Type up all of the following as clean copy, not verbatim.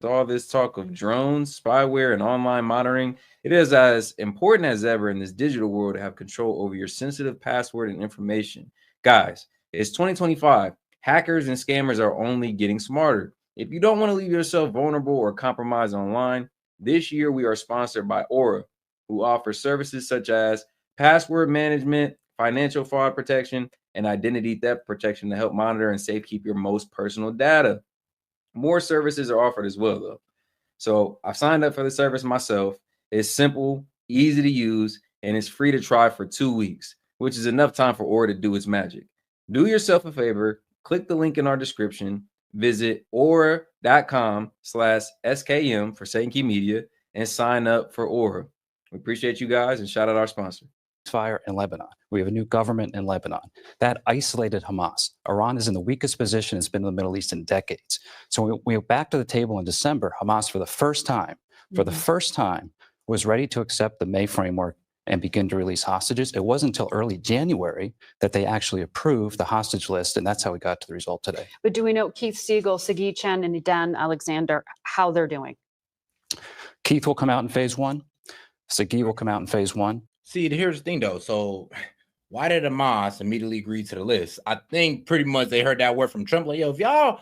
All this talk of drones, spyware, and online monitoring, it is as important as ever in this digital world to have control over your sensitive password and information. Guys, it's 2025. Hackers and scammers are only getting smarter. If you don't want to leave yourself vulnerable or compromised online, this year we are sponsored by Aura, who offers services such as password management, financial fraud protection, and identity theft protection to help monitor and safekeep your most personal data. More services are offered as well, though. So I've signed up for the service myself. It's simple, easy to use, and it's free to try for 2 weeks, which is enough time for Aura to do its magic. Do yourself a favor, click the link in our description, visit aura.com/SKM for Saint Media, and sign up for Aura. We appreciate you guys and shout out our sponsor. Fire in Lebanon. We have a new government in Lebanon. That isolated Hamas. Iran is in the weakest position it's been in the Middle East in decades. So we went back to the table in December. Hamas, for the first time, was ready to accept the May framework and begin to release hostages. It wasn't until early January that they actually approved the hostage list, and that's how we got to the result today. But do we know Keith Siegel, Sagi Chen, and Dan Alexander, how they're doing? Keith will come out in phase one. Sagi will come out in phase one. See, here's the thing, though. So why did Hamas immediately agree to the list? I think pretty much they heard that word from Trump. Like, yo, if y'all,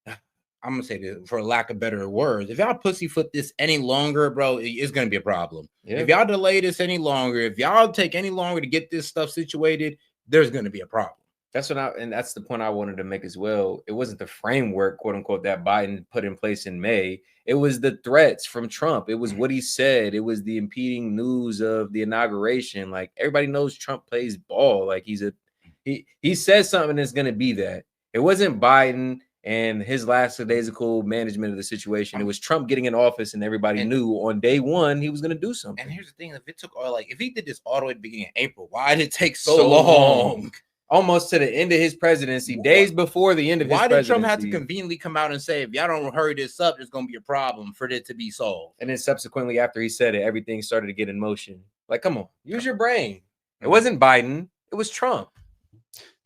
I'm going to say this for lack of better words, if y'all pussyfoot this any longer, bro, it's going to be a problem. Yeah. If y'all delay this any longer, if y'all take any longer to get this stuff situated, there's going to be a problem. That's and that's the point I wanted to make as well. It wasn't the framework, quote unquote, that Biden put in place in May. It was the threats from Trump. It was what he said. It was the impeding news of the inauguration. Like, everybody knows Trump plays ball. Like, he says something that's going to be that. It wasn't Biden and his last days of cool management of the situation. It was Trump getting in office, and everybody knew on day one he was going to do something. And here's the thing: if it took, if he did this all the way at the beginning of April, why did it take so long? Almost to the end of his presidency, days before the end of his presidency. Why did Trump have to conveniently come out and say, if y'all don't hurry this up, there's going to be a problem for it to be solved? And then subsequently, after he said it, everything started to get in motion. Like, come on, use your brain. It wasn't Biden. It was Trump.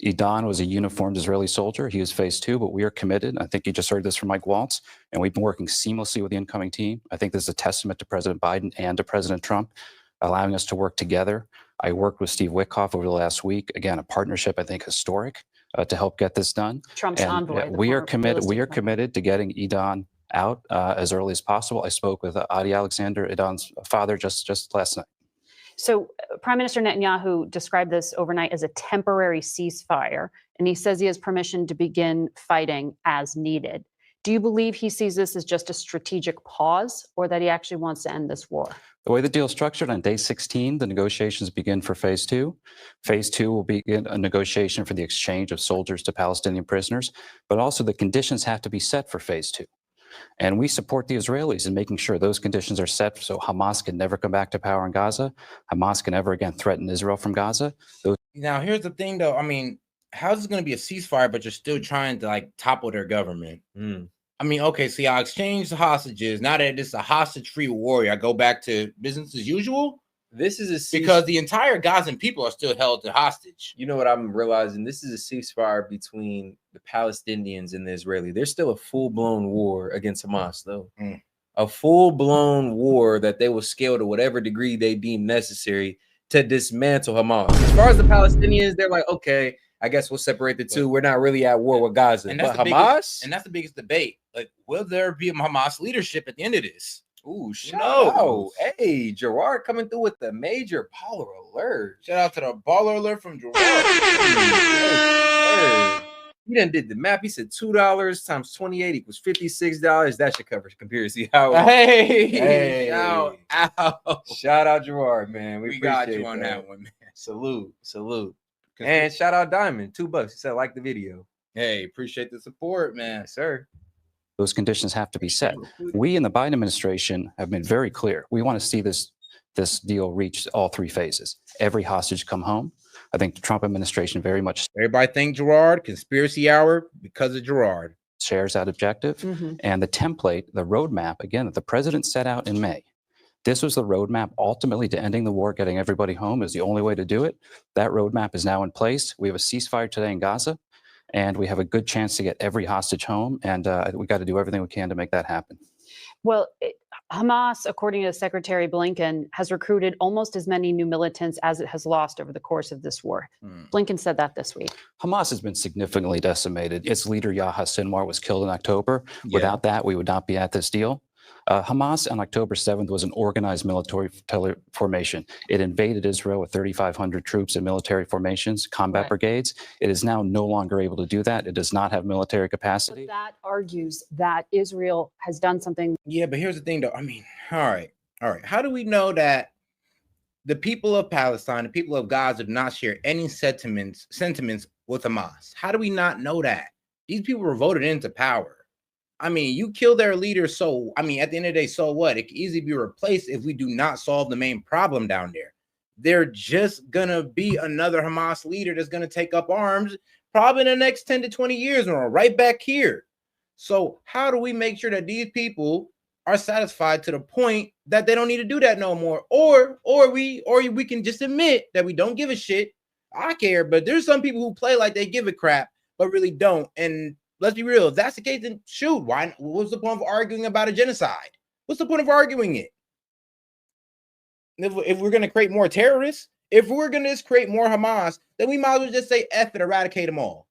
Idan was a uniformed Israeli soldier. He was phase two, but we are committed. I think you just heard this from Mike Waltz, and we've been working seamlessly with the incoming team. I think this is a testament to President Biden and to President Trump, allowing us to work together. I worked with Steve Witkoff over the last week. Again, a partnership, I think, historic to help get this done. Trump's envoy. We are committed to getting Idan out as early as possible. I spoke with Adi Alexander, Idan's father, just last night. So Prime Minister Netanyahu described this overnight as a temporary ceasefire, and he says he has permission to begin fighting as needed. Do you believe he sees this as just a strategic pause, or that he actually wants to end this war? The way the deal is structured, on day 16, the negotiations begin for phase two. Phase two will begin a negotiation for the exchange of soldiers to Palestinian prisoners, but also the conditions have to be set for phase two. And we support the Israelis in making sure those conditions are set so Hamas can never come back to power in Gaza. Hamas can never again threaten Israel from Gaza. Now, here's the thing, though. I mean, how's this going to be a ceasefire, but you're still trying to topple their government? I mean, okay, so y'all exchange the hostages. Now that it's a hostage-free war, I go back to business as usual. This is because the entire Gazan people are still held to hostage. You know what I'm realizing? This is a ceasefire between the Palestinians and the Israeli. There's still a full-blown war against Hamas, though. A full-blown war that they will scale to whatever degree they deem necessary to dismantle Hamas. As far as the Palestinians, they're like, okay, I guess we'll separate the two. We're not really at war with Gaza. And but Hamas? And that's the biggest debate. Like, will there be a Hamas leadership at the end of this? Ooh, shout out. Hey, Gerard coming through with the major baller alert. Shout out to the baller alert from Gerard. He done did the math. He said $2 times 28 equals $56. That should cover conspiracy hour. Hey. Shout out Gerard, man. We got you on that one, man. Salute. And shout out Diamond, $2. He said, like the video. Hey, appreciate the support, man. Yes, sir. Those conditions have to be set. We in the Biden administration have been very clear. We want to see this deal reach all three phases. Every hostage come home. I think the Trump administration very much. Everybody thank Gerard, conspiracy hour, because of Gerard. Shares that objective. And the template, the roadmap, again, that the president set out in May. This was the roadmap ultimately to ending the war, getting everybody home is the only way to do it. That roadmap is now in place. We have a ceasefire today in Gaza, and we have a good chance to get every hostage home. And we got to do everything we can to make that happen. Well, Hamas, according to Secretary Blinken, has recruited almost as many new militants as it has lost over the course of this war. Blinken said that this week. Hamas has been significantly decimated. Its leader, Yahya Sinwar, was killed in October. Yeah. Without that, we would not be at this deal. Hamas on October 7th was an organized military formation. It invaded Israel with 3,500 troops in military formations, combat brigades. It is now no longer able to do that. It does not have military capacity. But that argues that Israel has done something. Yeah, but here's the thing, though. I mean, all right. How do we know that the people of Palestine, the people of Gaza, do not share any sentiments with Hamas? How do we not know that? These people were voted into power. I mean, you kill their leader, so, I mean, at the end of the day, so what? It can easily be replaced if we do not solve the main problem down there. They're just going to be another Hamas leader that's going to take up arms probably in the next 10 to 20 years, and we're right back here. So how do we make sure that these people are satisfied to the point that they don't need to do that no more? Or we can just admit that we don't give a shit. I care, but there's some people who play like they give a crap, but really don't. And let's be real. If that's the case, then shoot, why? What's the point of arguing about a genocide? What's the point of arguing it? If we're going to create more terrorists, if we're going to just create more Hamas, then we might as well just say F it, eradicate them all.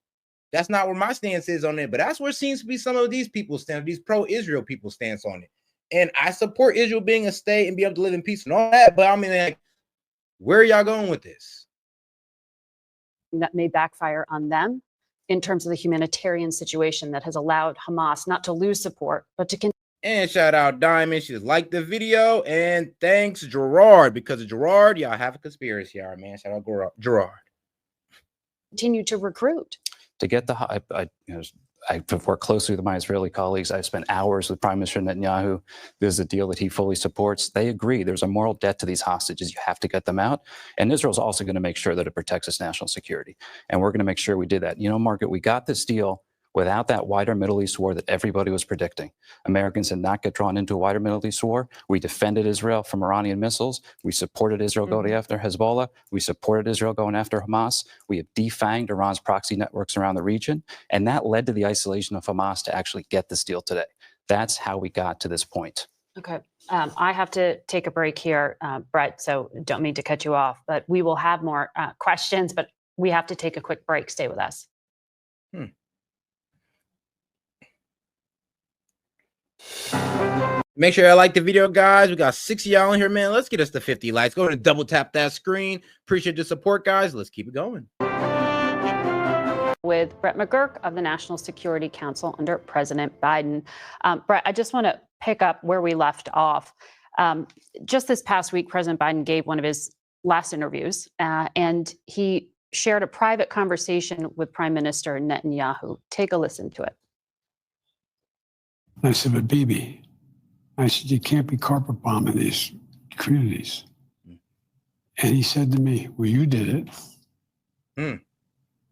That's not where my stance is on it, but that's where it seems to be some of these people's stance, these pro-Israel people's stance on it. And I support Israel being a state and be able to live in peace and all that, but I mean, like, where are y'all going with this? That may backfire on them in terms of the humanitarian situation that has allowed Hamas not to lose support, but to continue. And shout out Diamond. She just liked the video. And thanks, Gerard. Because of Gerard, y'all have a conspiracy, all right, man. Shout out Gerard. Continue to recruit. To get the, I've worked closely with my Israeli colleagues. I've spent hours with Prime Minister Netanyahu. There's a deal that he fully supports. They agree there's a moral debt to these hostages. You have to get them out. And Israel's also going to make sure that it protects its national security. And we're going to make sure we did that. You know, Margaret, we got this deal without that wider Middle East war that everybody was predicting. Americans did not get drawn into a wider Middle East war. We defended Israel from Iranian missiles. We supported Israel going after Hezbollah. We supported Israel going after Hamas. We have defanged Iran's proxy networks around the region. And that led to the isolation of Hamas to actually get this deal today. That's how we got to this point. Okay. I have to take a break here, Brett, so don't mean to cut you off, but we will have more questions, but we have to take a quick break. Stay with us. Make sure y'all like the video, guys. We got 6 of y'all in here, man. Let's get us to 50 likes. Go ahead and double tap that screen. Appreciate the support, guys. Let's keep it going. With Brett McGurk of the National Security Council under President Biden. Brett, I just want to pick up where we left off. Just this past week, President Biden gave one of his last interviews, and he shared a private conversation with Prime Minister Netanyahu. Take a listen to it. I said, but Bibi, I said, you can't be carpet bombing these communities. And he said to me, well, you did it.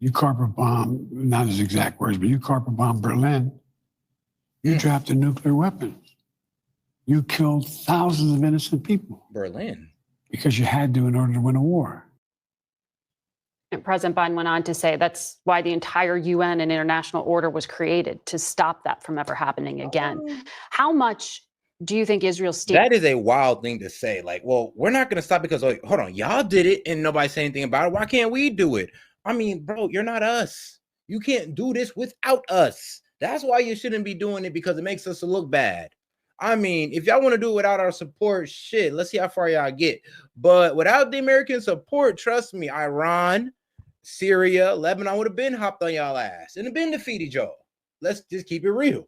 You carpet bomb, not his exact words, but you carpet bomb Berlin. You dropped a nuclear weapon. You killed thousands of innocent people. Berlin. Because you had to in order to win a war. And President Biden went on to say that's why the entire UN and international order was created, to stop that from ever happening again. How much do you think Israel's state? That is a wild thing to say. Like, well, we're not going to stop because, like, hold on, y'all did it and nobody said anything about it. Why can't we do it? I mean, bro, you're not us. You can't do this without us. That's why you shouldn't be doing it, because it makes us look bad. I mean, if y'all want to do it without our support, shit, let's see how far y'all get. But without the American support, trust me, Iran, Syria, Lebanon would have been hopped on y'all ass and have been defeated y'all. Let's just keep it real.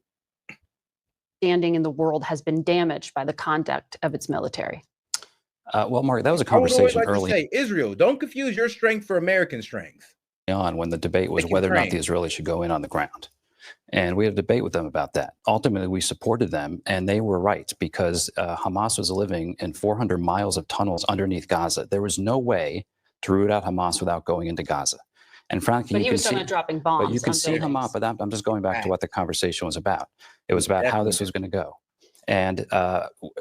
Standing in the world has been damaged by the conduct of its military. Well, Mark, that was a conversation early. To say, Israel, don't confuse your strength for American strength. On when the debate was whether or not the Israelis should go in on the ground. And we had a debate with them about that. Ultimately, we supported them, and they were right, because Hamas was living in 400 miles of tunnels underneath Gaza. There was no way to root out Hamas without going into Gaza. And frankly, but he was talking dropping bombs. But you can see Hamas, but I'm just going back to what the conversation was about. It was about how this was going to go. And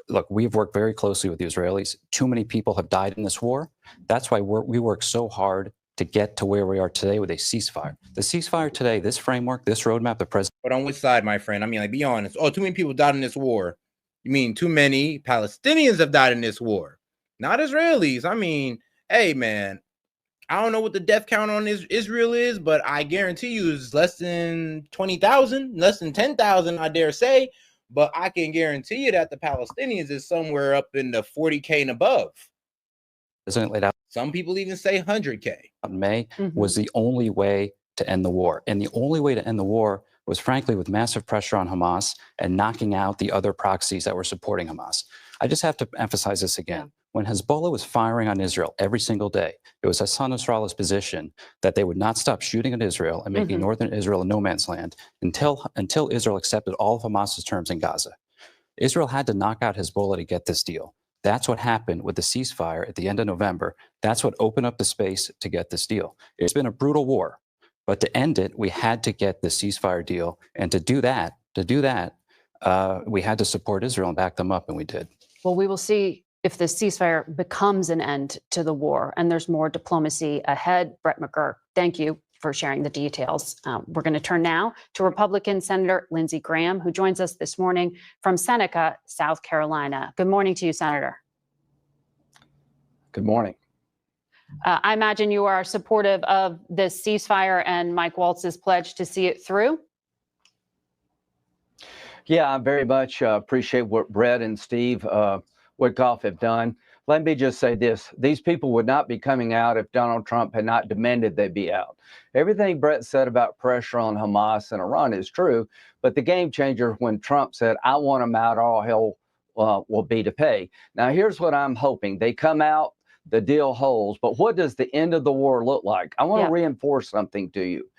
look, we've worked very closely with the Israelis. Too many people have died in this war. That's why we work so hard to get to where we are today with a ceasefire. The ceasefire today, this framework, this roadmap, the president. But on which side, my friend? I mean, like, be honest. Oh, too many people died in this war. You mean too many Palestinians have died in this war, not Israelis. I mean, hey, man, I don't know what the death count on Israel is, but I guarantee you it's less than 20,000, less than 10,000, I dare say. But I can guarantee you that the Palestinians is somewhere up in the 40K and above. President laid out Some people even say 100K. in May was the only way to end the war. And the only way to end the war was, frankly, with massive pressure on Hamas and knocking out the other proxies that were supporting Hamas. I just have to emphasize this again. Yeah. When Hezbollah was firing on Israel every single day, it was Hassan Nasrallah's position that they would not stop shooting at Israel and making northern Israel a no man's land until Israel accepted all of Hamas's terms in Gaza. Israel had to knock out Hezbollah to get this deal. That's what happened with the ceasefire at the end of November. That's what opened up the space to get this deal. It's been a brutal war, but to end it, we had to get the ceasefire deal. And to do that, we had to support Israel and back them up, and we did. Well, we will see if the ceasefire becomes an end to the war and there's more diplomacy ahead. Brett McGurk, thank you for sharing the details. We're going to turn now to Republican Senator Lindsey Graham, who joins us this morning from Seneca, South Carolina. Good morning to you, Senator. Good morning. I imagine you are supportive of this ceasefire and Mike Waltz's pledge to see it through. Yeah, I very much appreciate what Brett and Steve Witkoff have done. Let me just say this. These people would not be coming out if Donald Trump had not demanded they be out. Everything Brett said about pressure on Hamas and Iran is true, but the game changer when Trump said, I want them out, all hell will be to pay. Now, here's what I'm hoping. They come out, the deal holds, but what does the end of the war look like? I want to reinforce something to you.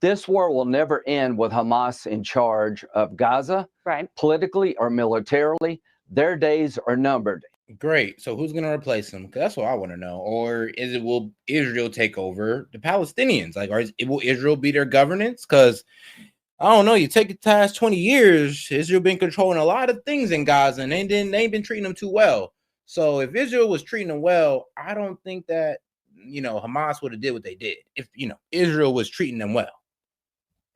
This war will never end with Hamas in charge of Gaza, politically or militarily. Their days are numbered. Great. So who's going to replace them? That's what I want to know. Or will Israel take over the Palestinians? Like, will Israel be their governance? Because I don't know. You take it past 20 years, Israel been controlling a lot of things in Gaza, and they ain't been treating them too well. So if Israel was treating them well, I don't think that Hamas would have did what they did if Israel was treating them well.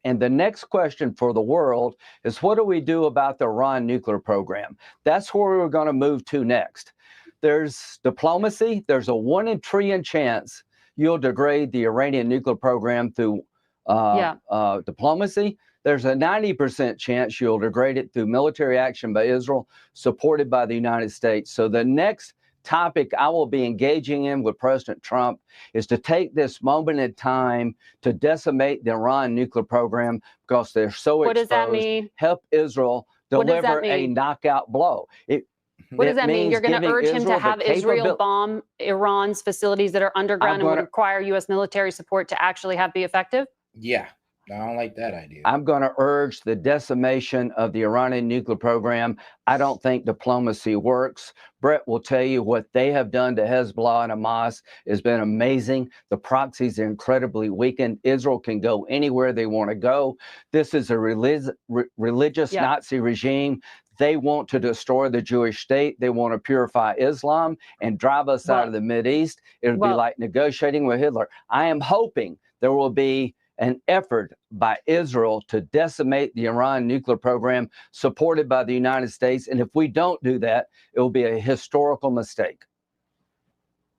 And the next question for the world is, what do we do about the Iran nuclear program? That's where we're going to move to next. There's diplomacy. There's a 1 in a trillion chance you'll degrade the Iranian nuclear program through diplomacy. There's a 90% chance you'll degrade it through military action by Israel, supported by the United States. So the next topic I will be engaging in with President Trump is to take this moment in time to decimate the Iran nuclear program because they're so exposed. What does that mean? Help Israel deliver a knockout blow. What does that mean? You're going to urge him to have Israel bomb Iran's facilities that are underground and would require U.S. military support to actually be effective? Yeah. I don't like that idea. I'm going to urge the decimation of the Iranian nuclear program. I don't think diplomacy works. Brett will tell you what they have done to Hezbollah and Hamas has been amazing. The proxies are incredibly weakened. Israel can go anywhere they want to go. This is a religious Nazi regime. They want to destroy the Jewish state. They want to purify Islam and drive us out of the Mideast. It'll be like negotiating with Hitler. I am hoping there will be an effort by Israel to decimate the Iran nuclear program supported by the United States. And if we don't do that, it will be a historical mistake.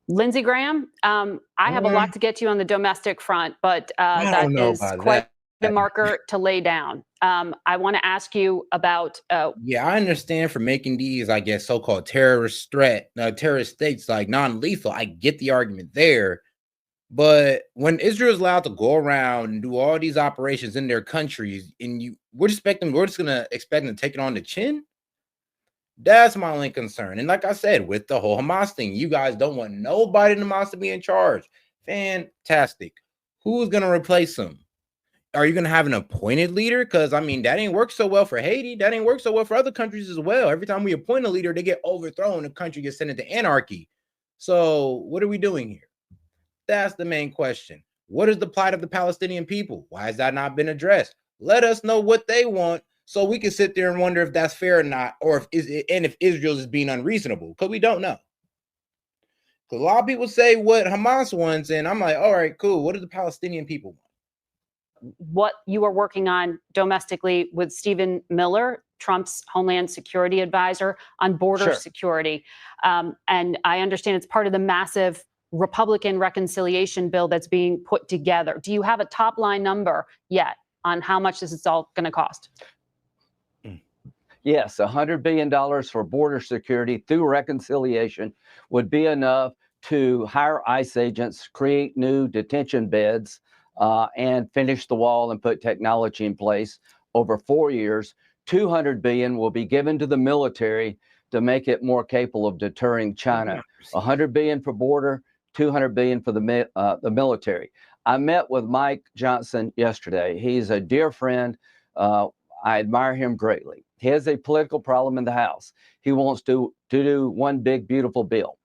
Lindsey Graham, I have a lot to get to on the domestic front, but that is quite a marker to lay down. I want to ask you about. Yeah, I understand for making these, I guess, so-called terrorist states like non-lethal. I get the argument there. But when Israel's allowed to go around and do all these operations in their countries, and we're just going to expect them to take it on the chin. That's my only concern. And like I said, with the whole Hamas thing, you guys don't want nobody in Hamas to be in charge. Fantastic. Who's going to replace them? Are you going to have an appointed leader? Because, I mean, that ain't worked so well for Haiti. That ain't worked so well for other countries as well. Every time we appoint a leader, they get overthrown. The country gets sent into anarchy. So what are we doing here? That's the main question. What is the plight of the Palestinian people? Why has that not been addressed? Let us know what they want so we can sit there and wonder if that's fair or not, or if Israel is being unreasonable, because we don't know. Because a lot of people say what Hamas wants, and I'm like, all right, cool. What do the Palestinian people want? what you are working on domestically with Stephen Miller, Trump's Homeland Security advisor, on border security. And I understand it's part of the massive Republican reconciliation bill that's being put together. Do you have a top line number yet on how much this is all going to cost? Yes, $100 billion for border security through reconciliation would be enough to hire ICE agents, create new detention beds, and finish the wall and put technology in place over 4 years. $200 billion will be given to the military to make it more capable of deterring China. $100 billion for border, $200 billion for the military. I met with Mike Johnson yesterday. He's a dear friend. I admire him greatly. He has a political problem in the House. He wants to do one big, beautiful bill.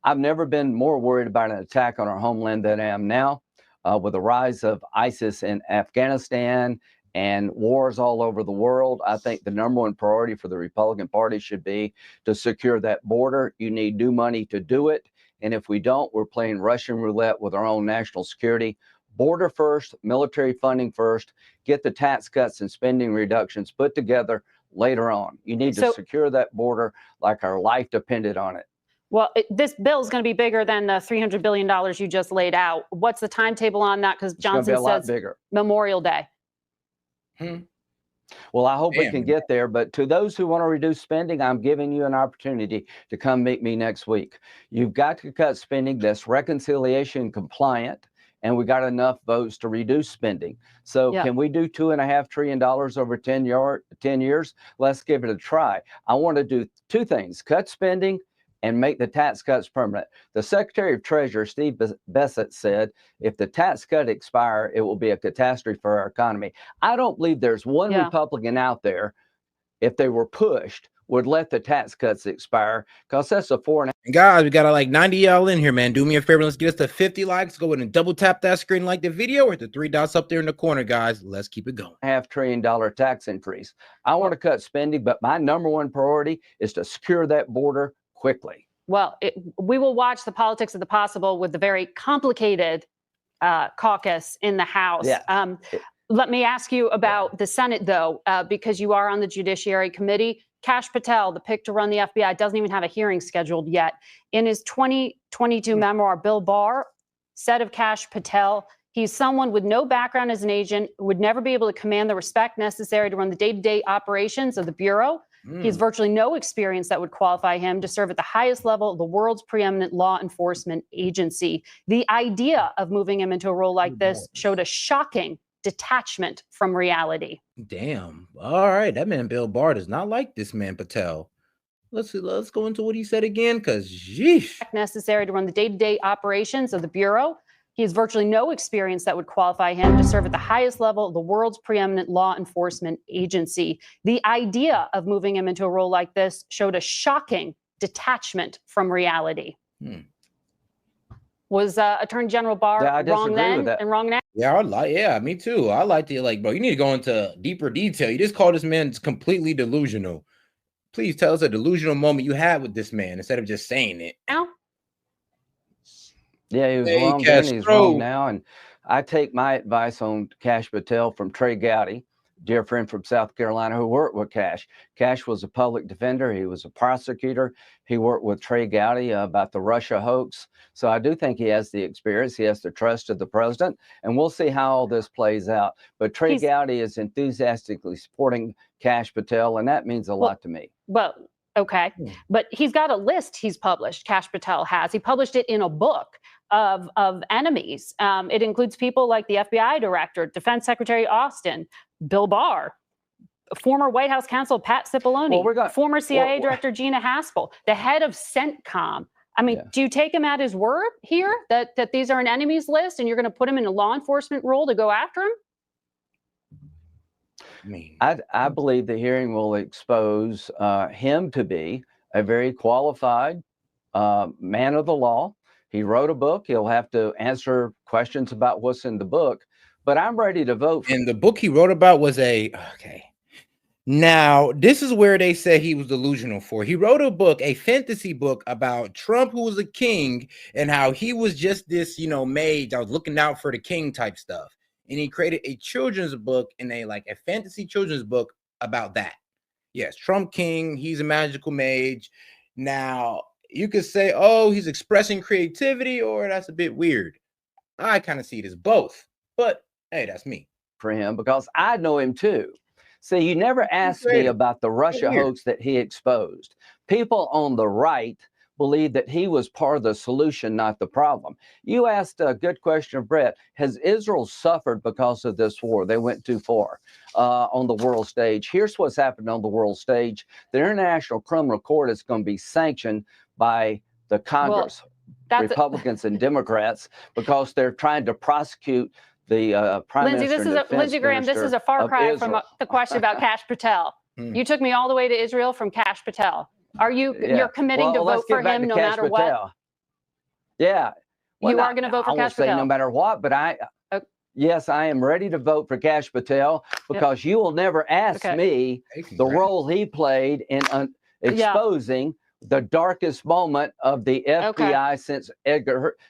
I've never been more worried about an attack on our homeland than I am now. With the rise of ISIS in Afghanistan and wars all over the world, I think the number one priority for the Republican Party should be to secure that border. You need new money to do it. And if we don't, we're playing Russian roulette with our own national security. Border first, military funding first, get the tax cuts and spending reductions put together later on. You need to secure that border like our life depended on it. Well, this bill is going to be bigger than the $300 billion you just laid out. What's the timetable on that? Because Johnson says Memorial Day. Well, I hope we can get there. But to those who want to reduce spending, I'm giving you an opportunity to come meet me next week. You've got to cut spending that's reconciliation compliant, and we got enough votes to reduce spending. So can we do $2.5 trillion over 10 years? Let's give it a try. I want to do two things: cut spending and make the tax cuts permanent. The Secretary of Treasury, Steve Bessent, said if the tax cut expire, it will be a catastrophe for our economy. I don't believe there's one Republican out there, if they were pushed, would let the tax cuts expire, because that's a 4.5. Guys, we got like 90 y'all in here, man. Do me a favor, let's get us to 50 likes. Go ahead and double tap that screen, like the video, or the 3 dots up there in the corner, guys. Let's keep it going. $500 billion tax increase. I want to cut spending, but my number one priority is to secure that border quickly. Well, we will watch the politics of the possible with the very complicated caucus in the House. Let me ask you about the Senate, though, because you are on the Judiciary Committee. Kash Patel, the pick to run the FBI, doesn't even have a hearing scheduled yet. In his 2022 memoir, Bill Barr said of Kash Patel, he's someone with no background as an agent, would never be able to command the respect necessary to run the day-to-day operations of the Bureau. He has virtually no experience that would qualify him to serve at the highest level of the world's preeminent law enforcement agency. The idea of moving him into a role like this showed a shocking detachment from reality. Damn. All right. That man, Bill Barr, does not like this man, Patel. Let's go into what he said again, because yeesh. Necessary to run the day-to-day operations of the Bureau. He has virtually no experience that would qualify him to serve at the highest level of the world's preeminent law enforcement agency. The idea of moving him into a role like this showed a shocking detachment from reality. Was Attorney General Barr wrong then and wrong now? Yeah, me too. I like to, bro, you need to go into deeper detail. You just call this man completely delusional. Please tell us a delusional moment you had with this man instead of just saying it. Now? Yeah, he was wrong then, he's wrong now. And I take my advice on Kash Patel from Trey Gowdy, dear friend from South Carolina who worked with Kash. Kash was a public defender. He was a prosecutor. He worked with Trey Gowdy about the Russia hoax. So I do think he has the experience. He has the trust of the president. And we'll see how all this plays out. But Trey Gowdy is enthusiastically supporting Kash Patel, and that means a lot to me. Well, okay. But he's got a list he's published, Kash Patel has. He published it in a book of enemies. It includes people like the FBI director, Defense Secretary Austin, Bill Barr, former White House counsel Pat Cipollone, former CIA director Gina Haspel, the head of CENTCOM. I mean, do you take him at his word here that these are an enemies list and you're going to put him in a law enforcement role to go after him? I believe the hearing will expose him to be a very qualified man of the law. He wrote a book. He'll have to answer questions about what's in the book. But I'm ready to vote. And the book he wrote about was Now, this is where they say he was delusional for. He wrote a book, a fantasy book about Trump, who was a king, and how he was just this, mage that was looking out for the king type stuff. and he created a children's book and a fantasy children's book about that. Yes, Trump King, he's a magical mage. Now, you could say, oh, he's expressing creativity, or that's a bit weird. I kind of see it as both, but hey, that's me. For him, because I know him too. See, you never asked me about the Russia hoax that he exposed. People on the right believe that he was part of the solution, not the problem. You asked a good question of Brett. Has Israel suffered because of this war? They went too far on the world stage. Here's what's happened on the world stage. The International Criminal Court is going to be sanctioned by the Congress, Republicans and Democrats, because they're trying to prosecute the Prime Minister and Defense Lindsey Graham, this is a far cry from the question about Kash Patel. You took me all the way to Israel from Kash Patel. Are you you're committing to vote for him no matter what? Yeah. Well, you are going to vote for Kash Patel? I won't say no matter what, but yes, I am ready to vote for Kash Patel, because you will never ask me the role he played in exposing the darkest moment of the FBI since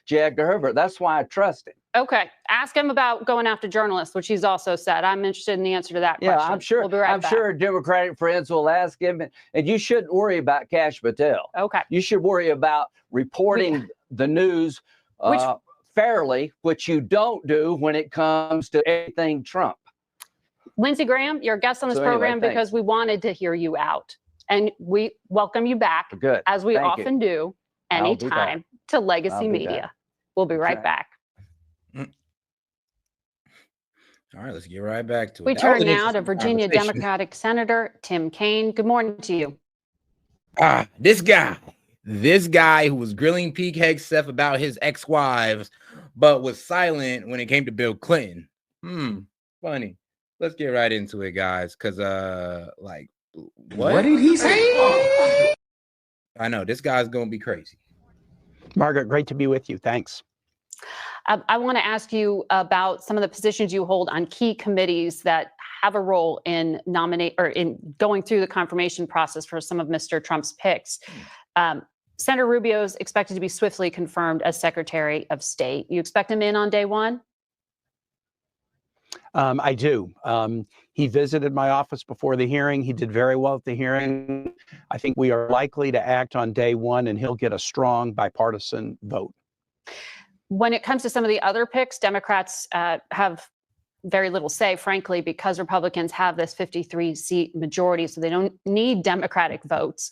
J. Edgar Hoover. That's why I trust him. Okay. Ask him about going after journalists, which he's also said. I'm interested in the answer to that question. Yeah, I'm sure. We'll be right back. Sure Democratic friends will ask him, and you shouldn't worry about Kash Patel. Okay. You should worry about reporting the news fairly, which you don't do when it comes to anything Trump. Lindsey Graham, you're a guest on this program because we wanted to hear you out. And we welcome you back, as we often do, anytime, to Legacy Media. We'll be right back. All right, let's get right back to it. We turn now to Virginia Democratic Senator Tim Kaine. Good morning to you. This guy who was grilling Pete Hegseth about his ex-wives, but was silent when it came to Bill Clinton. Funny. Let's get right into it, guys, because what did he say? I know this guy's gonna be crazy. Margaret, great to be with you. Thanks. I want to ask you about some of the positions you hold on key committees that have a role in in going through the confirmation process for some of Mr. Trump's picks. Senator Rubio is expected to be swiftly confirmed as Secretary of State. You expect him in on day one? I do. He visited my office before the hearing. He did very well at the hearing. I think we are likely to act on day one, and he'll get a strong bipartisan vote. When it comes to some of the other picks, Democrats have very little say, frankly, because Republicans have this 53-seat majority, so they don't need Democratic votes.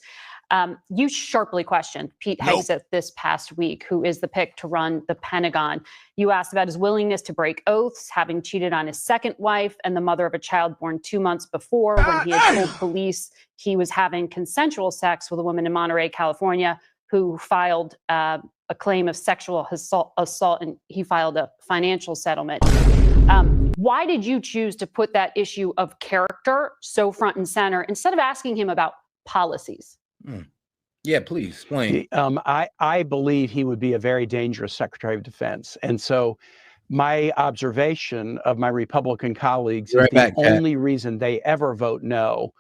You sharply questioned Pete Hegseth this past week, who is the pick to run the Pentagon. You asked about his willingness to break oaths, having cheated on his second wife and the mother of a child born 2 months before, when he had told police he was having consensual sex with a woman in Monterey, California, who filed a claim of sexual assault, and he filed a financial settlement. Why did you choose to put that issue of character so front and center instead of asking him about policies? Yeah, please explain. I believe he would be a very dangerous Secretary of Defense. And so my observation of my Republican colleagues is the only reason they ever vote no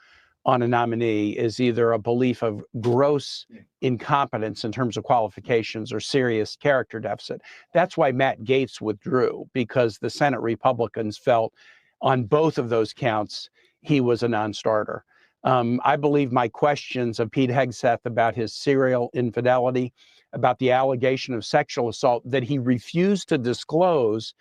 on a nominee is either a belief of gross incompetence in terms of qualifications or serious character deficit. That's why Matt Gaetz withdrew, because the Senate Republicans felt on both of those counts he was a non-starter. I believe my questions of Pete Hegseth about his serial infidelity, about the allegation of sexual assault that he refused to disclose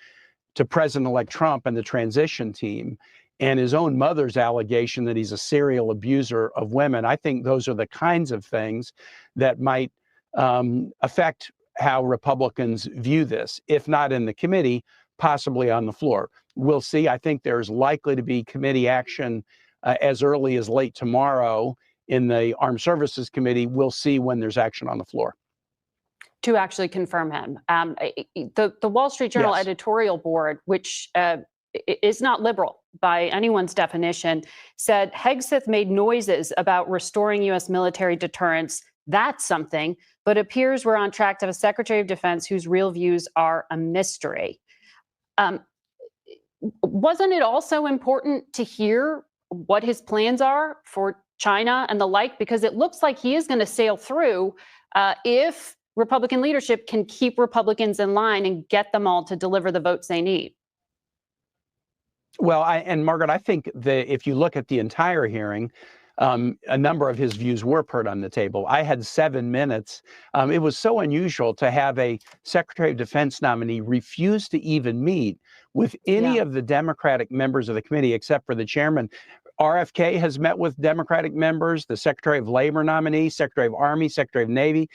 to President-elect Trump and the transition team, and his own mother's allegation that he's a serial abuser of women, I think those are the kinds of things that might affect how Republicans view this, if not in the committee, possibly on the floor. We'll see. I think there's likely to be committee action as early as late tomorrow in the Armed Services Committee. We'll see when there's action on the floor. To actually confirm him. The Wall Street Journal editorial board, which is not liberal by anyone's definition, said Hegseth made noises about restoring U.S. military deterrence. That's something, but appears we're on track to have a Secretary of Defense whose real views are a mystery. Wasn't it also important to hear what his plans are for China and the like? Because it looks like he is going to sail through if Republican leadership can keep Republicans in line and get them all to deliver the votes they need. Well, and Margaret, I think that if you look at the entire hearing, a number of his views were put on the table. I had 7 minutes. It was so unusual to have a Secretary of Defense nominee refuse to even meet with any of the Democratic members of the committee, except for the chairman. RFK has met with Democratic members, the Secretary of Labor nominee, Secretary of Army, Secretary of Navy,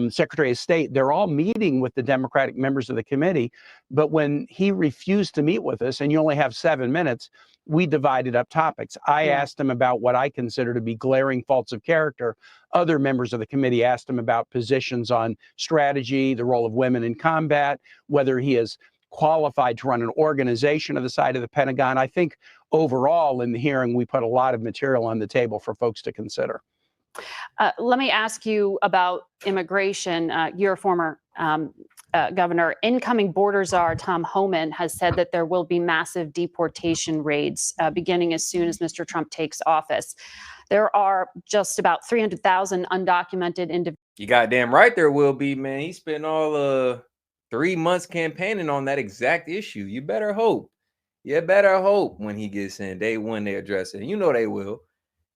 Secretary of State. They're all meeting with the Democratic members of the committee. But when he refused to meet with us, and you only have 7 minutes, we divided up topics. I asked him about what I consider to be glaring faults of character. Other members of the committee asked him about positions on strategy, the role of women in combat, whether he is qualified to run an organization of the side of the Pentagon. I think overall in the hearing, we put a lot of material on the table for folks to consider. Let me ask you about immigration. You're a former governor. Incoming border czar Tom Homan has said that there will be massive deportation raids beginning as soon as Mr. Trump takes office. There are just about 300,000 undocumented individuals. You goddamn right there will be, man. He spent all 3 months campaigning on that exact issue. You better hope. You better hope when he gets in, day one, they address it. And you know they will.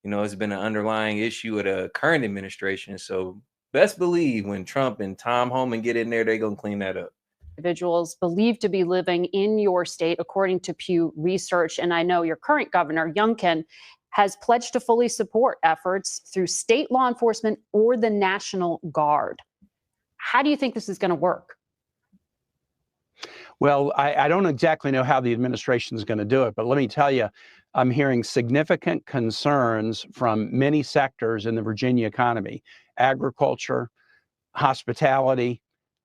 You know, it's been an underlying issue of the current administration. So best believe when Trump and Tom Homan get in there, they're going to clean that up. Individuals believed to be living in your state, according to Pew Research. And I know your current governor, Youngkin, has pledged to fully support efforts through state law enforcement or the National Guard. How do you think this is going to work? Well, I don't exactly know how the administration is going to do it, but let me tell you, I'm hearing significant concerns from many sectors in the Virginia economy: agriculture, hospitality,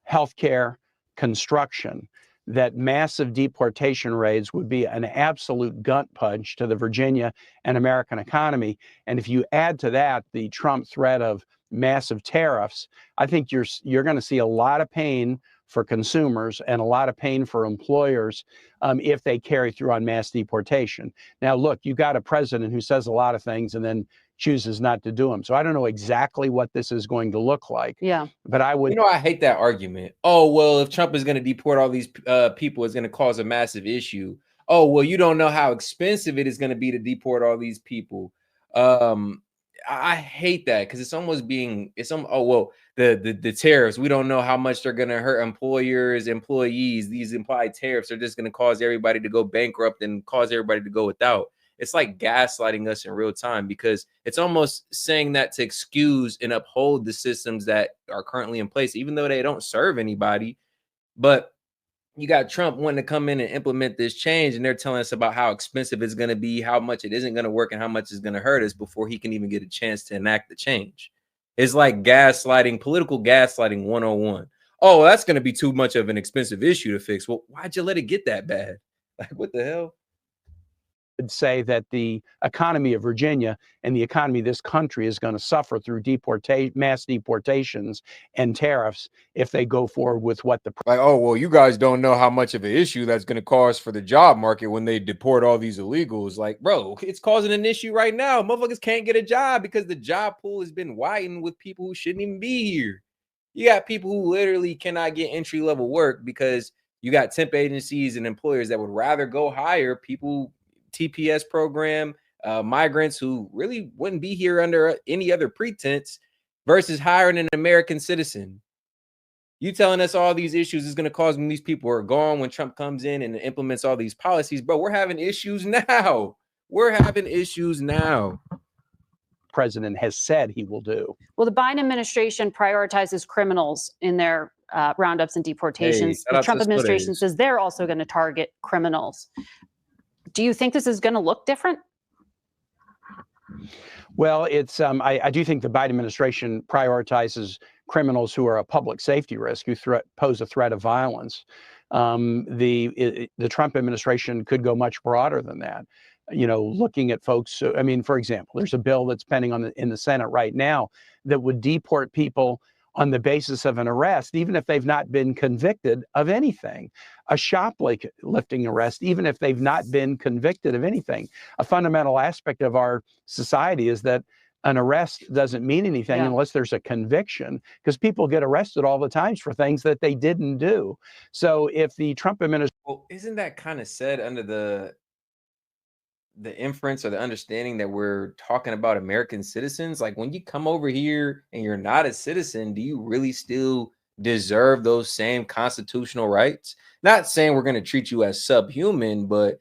healthcare, construction, that massive deportation raids would be an absolute gut punch to the Virginia and American economy. And if you add to that the Trump threat of massive tariffs, I think you're going to see a lot of pain for consumers and a lot of pain for employers if they carry through on mass deportation. Now, look, you've got a president who says a lot of things and then chooses not to do them. So I don't know exactly what this is going to look like. Yeah. But I would. You know, I hate that argument. Oh, well, if Trump is going to deport all these people, it's going to cause a massive issue. Oh, well, you don't know how expensive it is going to be to deport all these people. I hate that because it's almost being, oh, well, the tariffs, we don't know how much they're going to hurt employers, employees. These implied tariffs are just going to cause everybody to go bankrupt and cause everybody to go without. It's like gaslighting us in real time because it's almost saying that to excuse and uphold the systems that are currently in place, even though they don't serve anybody. But you got Trump wanting to come in and implement this change, and they're telling us about how expensive it's going to be, how much it isn't going to work, and how much it's going to hurt us before he can even get a chance to enact the change. It's like gaslighting, political gaslighting 101. Oh, that's going to be too much of an expensive issue to fix. Well, why'd you let it get that bad? Like, what the hell? Say that the economy of Virginia and the economy of this country is going to suffer through mass deportations and tariffs if they go forward with what the like, oh, well, you guys don't know how much of an issue that's going to cause for the job market when they deport all these illegals. Like, bro, it's causing an issue right now. Motherfuckers can't get a job because the job pool has been widened with people who shouldn't even be here. You got people who literally cannot get entry level work because you got temp agencies and employers that would rather go hire people, TPS program, migrants who really wouldn't be here under any other pretense versus hiring an American citizen. You telling us all these issues is going to cause when these people are gone, when Trump comes in and implements all these policies, bro, we're having issues now. We're having issues now. President has said he will do. Well, the Biden administration prioritizes criminals in their roundups and deportations. Hey, the Trump administration says they're also going to target criminals. Do you think this is going to look different? Well, it's I do think the Biden administration prioritizes criminals who are a public safety risk, who pose a threat of violence. The Trump administration could go much broader than that. You know, looking at folks. I mean, for example, there's a bill that's pending in the Senate right now that would deport people on the basis of an arrest, even if they've not been convicted of anything. A shoplifting arrest, even if they've not been convicted of anything. A fundamental aspect of our society is that an arrest doesn't mean anything unless there's a conviction, because people get arrested all the time for things that they didn't do. So if the Trump administration... Well, isn't that kind of said under the the inference or the understanding that we're talking about American citizens. Like, when you come over here and you're not a citizen, do you really still deserve those same constitutional rights? Not saying we're going to treat you as subhuman, but